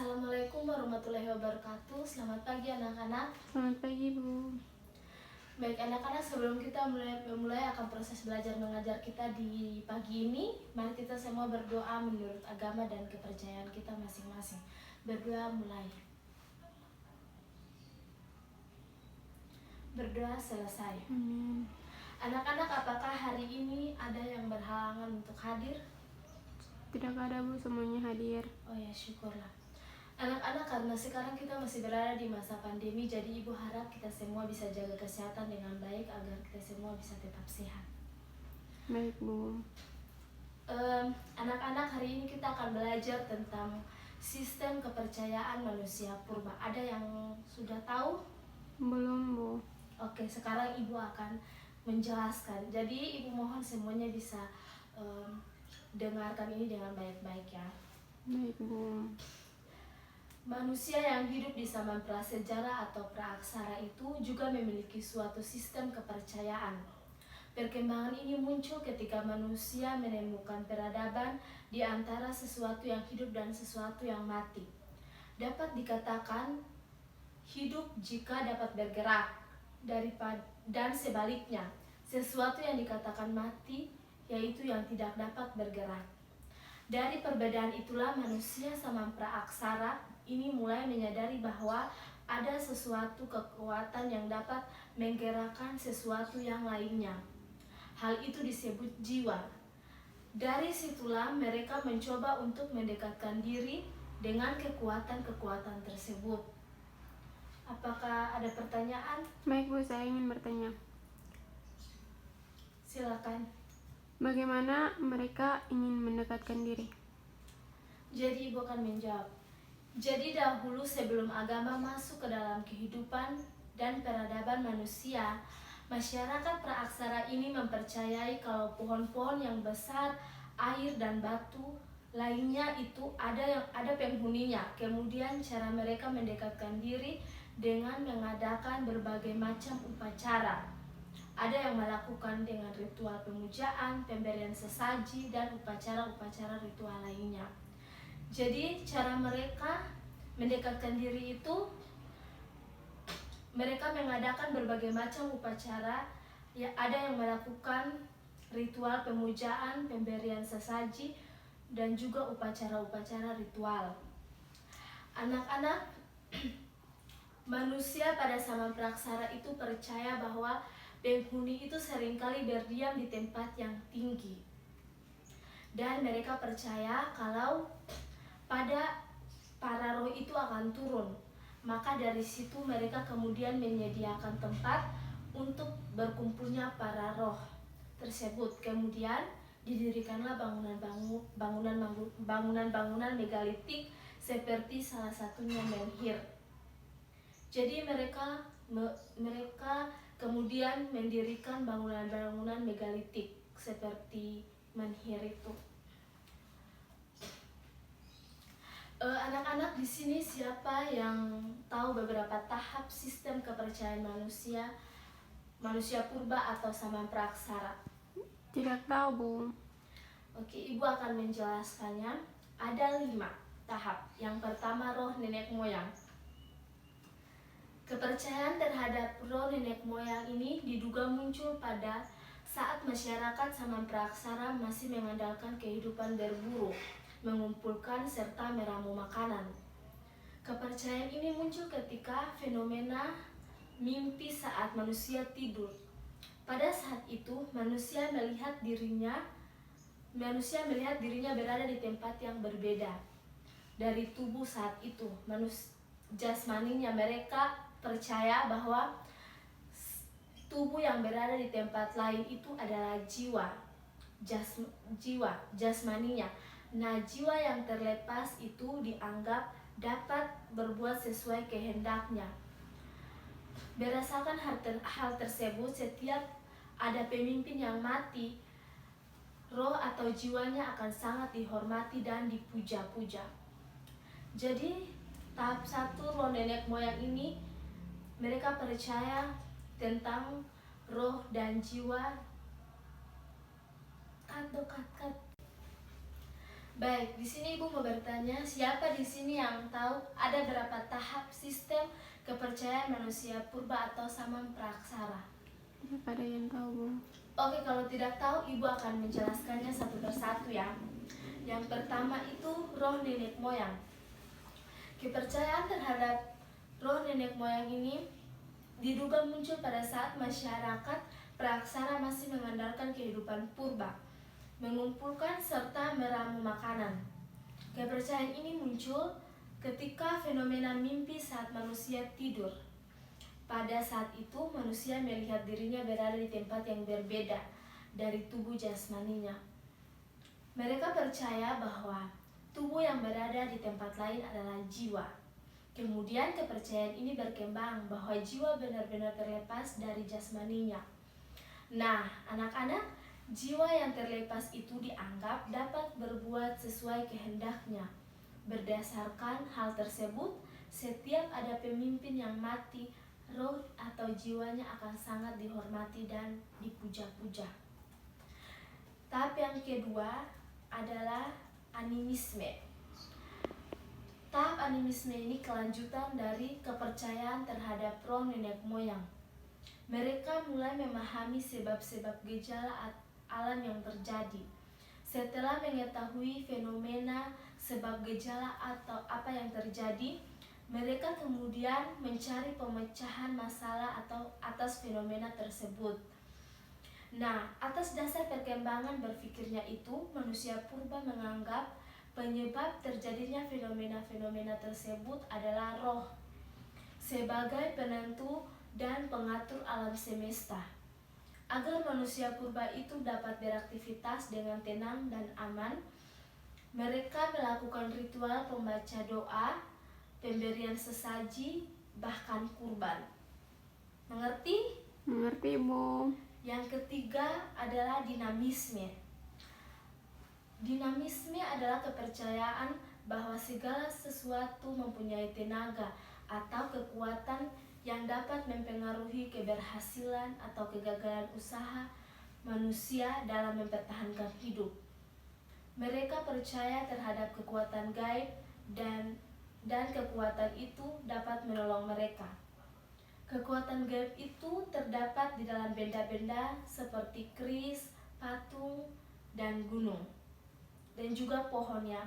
Assalamualaikum warahmatullahi wabarakatuh. Selamat pagi anak-anak. Selamat pagi, Bu. Baik anak-anak, sebelum kita memulai akan proses belajar mengajar kita di pagi ini, mari kita semua berdoa menurut agama dan kepercayaan kita masing-masing. Berdoa mulai. Berdoa selesai. Anak-anak, apakah hari ini ada yang berhalangan untuk hadir? Tidak ada, Bu, semuanya hadir. Oh ya, syukurlah. Anak-anak, karena sekarang kita masih berada di masa pandemi, jadi Ibu harap kita semua bisa jaga kesehatan dengan baik agar kita semua bisa tetap sehat. Baik, Bu. Anak-anak, hari ini kita akan belajar tentang sistem kepercayaan manusia purba. Ada yang sudah tahu? Belum, Bu. Oke, sekarang Ibu akan menjelaskan. Jadi Ibu mohon semuanya bisa dengarkan ini dengan baik-baik ya. Baik, Bu. Manusia yang hidup di zaman prasejarah atau praaksara itu juga memiliki suatu sistem kepercayaan. Perkembangan ini muncul ketika manusia menemukan peradaban di antara sesuatu yang hidup dan sesuatu yang mati. Dapat dikatakan hidup jika dapat bergerak, dan sebaliknya, sesuatu yang dikatakan mati yaitu yang tidak dapat bergerak. Dari perbedaan itulah manusia zaman praaksara ini mulai menyadari bahwa ada sesuatu kekuatan yang dapat menggerakkan sesuatu yang lainnya. Hal itu disebut jiwa. Dari situlah mereka mencoba untuk mendekatkan diri dengan kekuatan-kekuatan tersebut. Apakah ada pertanyaan? Baik, Bu, saya ingin bertanya. Silakan. Bagaimana mereka ingin mendekatkan diri? Jadi Ibu akan menjawab. Jadi dahulu sebelum agama masuk ke dalam kehidupan dan peradaban manusia, masyarakat praaksara ini mempercayai kalau pohon-pohon yang besar, air dan batu lainnya itu ada penghuninya. Kemudian cara mereka mendekatkan diri dengan mengadakan berbagai macam upacara. Ada yang melakukan dengan ritual pemujaan, pemberian sesaji, dan upacara-upacara ritual lainnya. Jadi cara mereka mendekatkan diri itu, mereka mengadakan berbagai macam upacara. Ya, ada yang melakukan ritual pemujaan, pemberian sesaji, dan juga upacara-upacara ritual. Anak-anak, manusia pada zaman praksara itu percaya bahwa penghuni itu seringkali berdiam di tempat yang tinggi. Dan mereka percaya kalau pada para roh itu akan turun. Maka dari situ mereka kemudian menyediakan tempat untuk berkumpulnya para roh tersebut. Kemudian didirikanlah bangunan-bangunan megalitik seperti salah satunya menhir. Jadi mereka kemudian mendirikan bangunan-bangunan megalitik seperti menhir itu. Anak-anak di sini siapa yang tahu beberapa tahap sistem kepercayaan manusia purba atau zaman praaksara? Tidak tahu, Bu. Oke, Ibu akan menjelaskannya. Ada 5 tahap. Yang pertama, roh nenek moyang. Kepercayaan terhadap roh nenek moyang ini diduga muncul pada saat masyarakat zaman praaksara masih mengandalkan kehidupan berburu, mengumpulkan serta meramu makanan. Kepercayaan ini muncul ketika fenomena mimpi saat manusia tidur. Pada saat itu manusia melihat dirinya berada di tempat yang berbeda dari tubuh saat itu. Jasmaninya mereka percaya bahwa tubuh yang berada di tempat lain itu adalah jiwa jasmaninya. Nah, jiwa yang terlepas itu dianggap dapat berbuat sesuai kehendaknya. Berdasarkan hal tersebut, setiap ada pemimpin yang mati, roh atau jiwanya akan sangat dihormati dan dipuja-puja. Jadi tahap 1 roh nenek moyang ini, mereka percaya tentang roh dan jiwa Baik, di sini Ibu mau bertanya, siapa di sini yang tahu ada berapa tahap sistem kepercayaan manusia purba atau zaman praksara? Apakah ada yang tahu, Bu? Oke, kalau tidak tahu, Ibu akan menjelaskannya satu persatu ya. Yang pertama itu roh nenek moyang. Kepercayaan terhadap roh nenek moyang ini diduga muncul pada saat masyarakat praksara masih mengandalkan kehidupan purba, mengumpulkan serta meramu makanan. Kepercayaan ini muncul ketika fenomena mimpi saat manusia tidur. Pada saat itu manusia melihat dirinya berada di tempat yang berbeda dari tubuh jasmaninya. Mereka percaya bahwa tubuh yang berada di tempat lain adalah jiwa. Kemudian kepercayaan ini berkembang bahwa jiwa benar-benar terlepas dari jasmaninya. Nah, anak-anak, jiwa yang terlepas itu dianggap dapat berbuat sesuai kehendaknya. Berdasarkan hal tersebut, setiap ada pemimpin yang mati, roh atau jiwanya akan sangat dihormati dan dipuja-puja. Tahap yang kedua adalah animisme. Tahap animisme ini kelanjutan dari kepercayaan terhadap roh nenek moyang. Mereka mulai memahami sebab-sebab gejala alam yang terjadi. Setelah mengetahui fenomena, sebab gejala atau apa yang terjadi, mereka kemudian mencari pemecahan masalah atau atas fenomena tersebut. Nah, atas dasar perkembangan berpikirnya itu, manusia purba menganggap penyebab terjadinya fenomena-fenomena tersebut adalah roh sebagai penentu dan pengatur alam semesta. Agar manusia purba itu dapat beraktivitas dengan tenang dan aman, mereka melakukan ritual pembaca doa, pemberian sesaji, bahkan kurban. Mengerti? Mengerti, Bu. Yang ketiga adalah dinamisme. Dinamisme adalah kepercayaan bahwa segala sesuatu mempunyai tenaga atau kekuatan yang dapat mempengaruhi keberhasilan atau kegagalan usaha manusia dalam mempertahankan hidup. Mereka percaya terhadap kekuatan gaib dan kekuatan itu dapat menolong mereka. Kekuatan gaib itu terdapat di dalam benda-benda seperti keris, patung, dan gunung, dan juga pohonnya.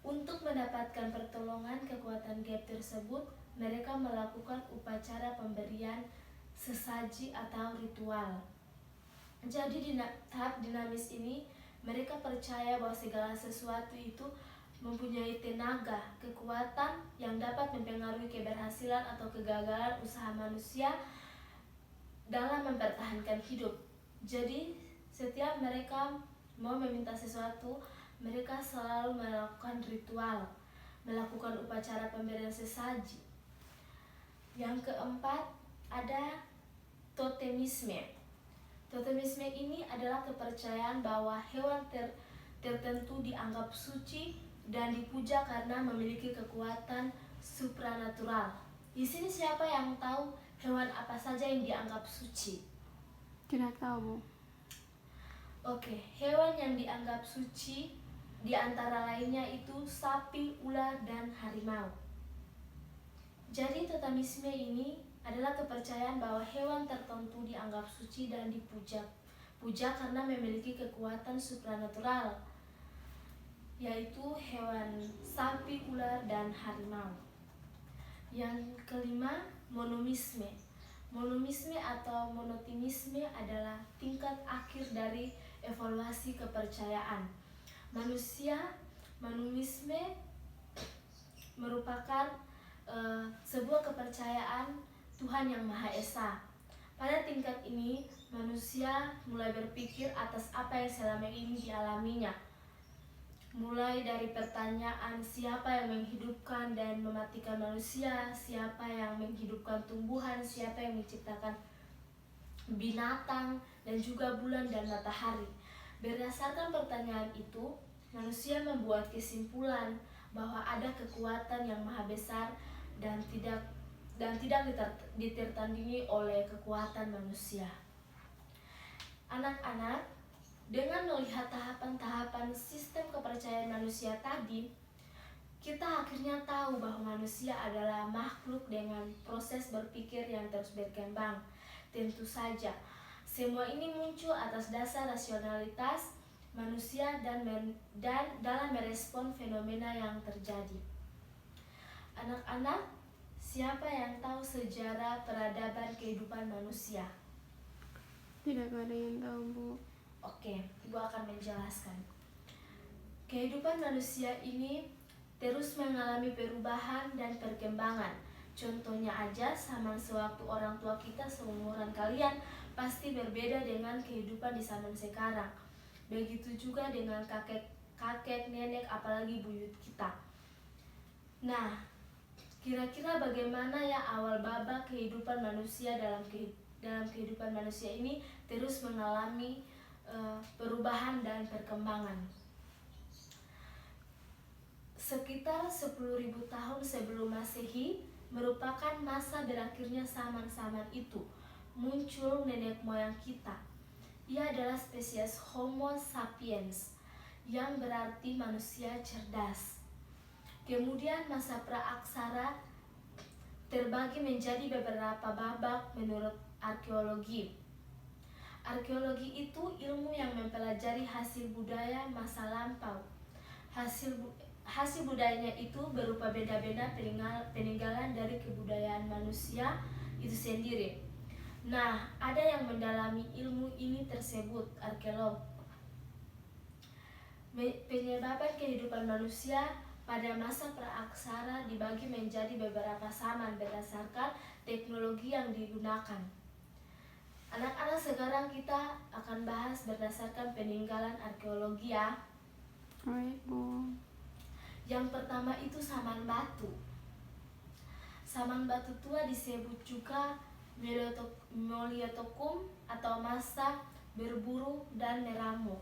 Untuk mendapatkan pertolongan kekuatan gaib tersebut, mereka melakukan upacara pemberian sesaji atau ritual. Jadi di tahap dinamis ini, mereka percaya bahwa segala sesuatu itu mempunyai tenaga, kekuatan yang dapat mempengaruhi keberhasilan atau kegagalan usaha manusia dalam mempertahankan hidup. Jadi setiap mereka mau meminta sesuatu, mereka selalu melakukan ritual, melakukan upacara pemberian sesaji. Yang keempat ada totemisme. Totemisme ini adalah kepercayaan bahwa hewan tertentu dianggap suci dan dipuja karena memiliki kekuatan supranatural. Di sini siapa yang tahu hewan apa saja yang dianggap suci? Tidak tahu, Bu. Oke, hewan yang dianggap suci di antara lainnya itu sapi, ular, dan harimau. Jadi totemisme ini adalah kepercayaan bahwa hewan tertentu dianggap suci dan dipuja karena memiliki kekuatan supranatural, yaitu hewan sapi, ular, dan harimau. Yang kelima, monomisme. Monomisme atau monoteisme adalah tingkat akhir dari evaluasi kepercayaan. Monomisme merupakan sebuah kepercayaan Tuhan yang Maha Esa. Pada tingkat ini, manusia mulai berpikir atas apa yang selama ini dialaminya. Mulai dari pertanyaan siapa yang menghidupkan dan mematikan manusia, siapa yang menghidupkan tumbuhan, siapa yang menciptakan binatang, dan juga bulan dan matahari. Berdasarkan pertanyaan itu, manusia membuat kesimpulan bahwa ada kekuatan yang maha besar dan tidak ditertandingi oleh kekuatan manusia. Anak-anak, Dengan melihat tahapan-tahapan sistem kepercayaan manusia tadi, kita akhirnya tahu bahwa manusia adalah makhluk dengan proses berpikir yang terus berkembang. Tentu saja, semua ini muncul atas dasar rasionalitas manusia dan dalam merespon fenomena yang terjadi. Anak-anak, siapa yang tahu sejarah peradaban kehidupan manusia? Tidak ada yang tahu, Bu. Oke, Ibu akan menjelaskan. Kehidupan manusia ini terus mengalami perubahan dan perkembangan. Contohnya aja, zaman sewaktu orang tua kita seumuran kalian pasti berbeda dengan kehidupan di zaman sekarang. Begitu juga dengan kakek, nenek, apalagi buyut kita. Nah, kira-kira bagaimana ya awal babak kehidupan manusia dalam kehidupan manusia ini terus mengalami perubahan dan perkembangan. Sekitar 10.000 tahun sebelum Masehi merupakan masa berakhirnya zaman-zaman itu. Muncul nenek moyang kita. Ia adalah spesies Homo sapiens, yang berarti manusia cerdas. Kemudian masa praaksara terbagi menjadi beberapa babak menurut arkeologi. Arkeologi itu ilmu yang mempelajari hasil budaya masa lampau. Hasil budayanya itu berupa benda-benda peninggalan dari kebudayaan manusia itu sendiri. Nah, ada yang mendalami ilmu ini tersebut arkeolog. Penyebaban kehidupan manusia pada masa praaksara dibagi menjadi beberapa zaman berdasarkan teknologi yang digunakan. Anak-anak, sekarang kita akan bahas berdasarkan peninggalan arkeologi ya. Baik, Bu. Yang pertama itu Saman Batu. Saman Batu tua disebut juga Meolitokum atau masa berburu dan meramu.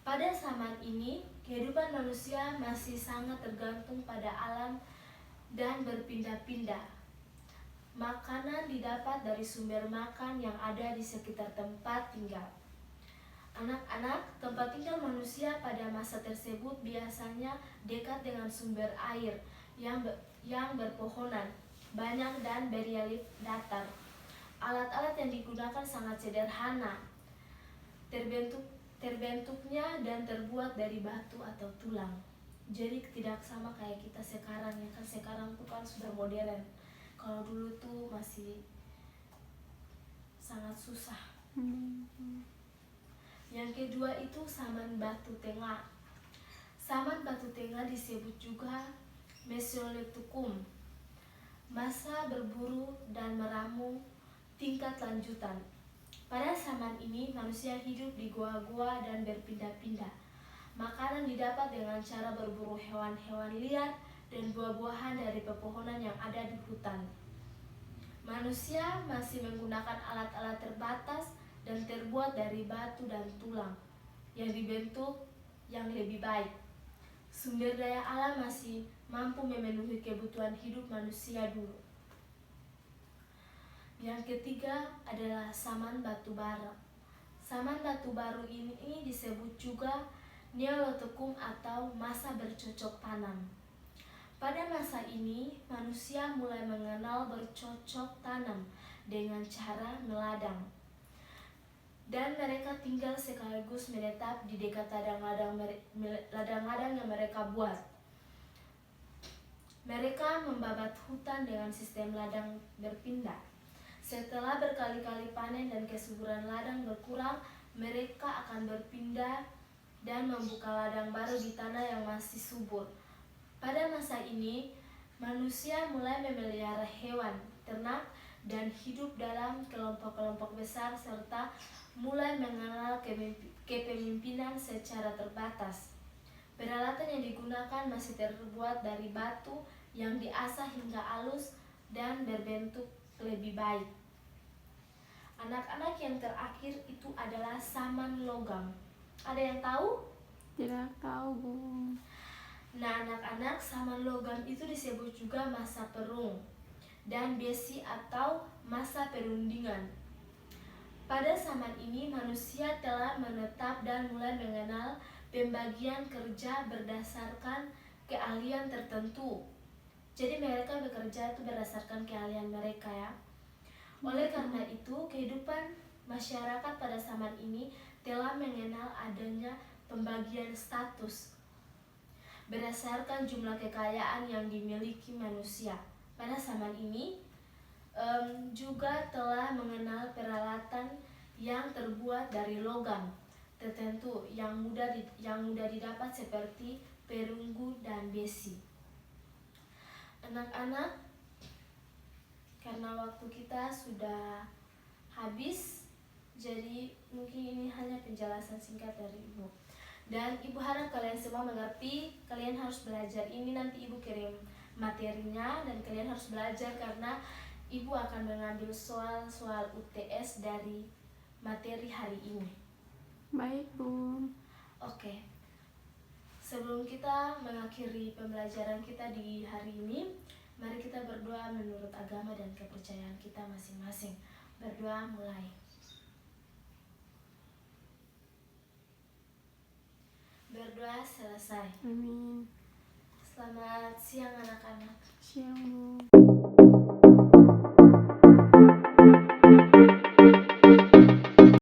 Pada zaman ini, kehidupan manusia masih sangat tergantung pada alam dan berpindah-pindah. Makanan didapat dari sumber makan yang ada di sekitar tempat tinggal. Anak-anak, tempat tinggal manusia pada masa tersebut biasanya dekat dengan sumber air yang berpohonan banyak dan berelief datar. Alat-alat yang digunakan sangat sederhana, terbentuknya dan terbuat dari batu atau tulang. Jadi tidak sama kayak kita sekarang ya kan, sekarang tuh kan sudah modern. Kalau dulu tuh masih sangat susah. Yang kedua itu Saman Batu Tengah. Saman Batu Tengah disebut juga Mesolitukum, masa berburu dan meramu tingkat lanjutan. Pada zaman ini manusia hidup di gua-gua dan berpindah-pindah. Makanan didapat dengan cara berburu hewan-hewan liar dan buah-buahan dari pepohonan yang ada di hutan. Manusia masih menggunakan alat-alat terbatas dan terbuat dari batu dan tulang yang dibentuk yang lebih baik. Sumber daya alam masih mampu memenuhi kebutuhan hidup manusia dulu. Yang ketiga adalah Saman Batu Bara. Saman Batu Baru ini disebut juga Neolitokum atau masa bercocok tanam. Pada masa ini, manusia mulai mengenal bercocok tanam dengan cara meladang. Dan mereka tinggal sekaligus menetap di dekat ladang-ladang yang mereka buat. Mereka membabat hutan dengan sistem ladang berpindah. Setelah berkali-kali panen dan kesuburan ladang berkurang, mereka akan berpindah dan membuka ladang baru di tanah yang masih subur. Pada masa ini, manusia mulai memelihara hewan, ternak, dan hidup dalam kelompok-kelompok besar serta mulai mengenal kepemimpinan secara terbatas. Peralatan yang digunakan masih terbuat dari batu yang diasah hingga halus dan berbentuk lebih baik. Anak-anak, yang terakhir itu adalah Saman Logam. Ada yang tahu? Tidak tahu, Bu. Nah, anak-anak, Saman Logam itu disebut juga masa perung dan besi atau masa perundingan. Pada zaman ini manusia telah menetap dan mulai mengenal pembagian kerja berdasarkan keahlian tertentu. Jadi mereka bekerja itu berdasarkan keahlian mereka ya. Oleh karena itu, kehidupan masyarakat pada zaman ini telah mengenal adanya pembagian status berdasarkan jumlah kekayaan yang dimiliki manusia. Pada zaman ini juga telah mengenal peralatan yang terbuat dari logam tertentu yang mudah didapat seperti perunggu dan besi. Anak-anak, karena waktu kita sudah habis, jadi mungkin ini hanya penjelasan singkat dari Ibu. Dan Ibu harap kalian semua mengerti, kalian harus belajar ini, nanti Ibu kirim materinya dan kalian harus belajar karena Ibu akan mengambil soal-soal UTS dari materi hari ini. Baik, Bu. Oke. Sebelum kita mengakhiri pembelajaran kita di hari ini, mari kita berdoa menurut agama dan kepercayaan kita masing-masing. Berdoa mulai. Berdoa selesai. Amin. Selamat siang anak-anak. Siang, Bu.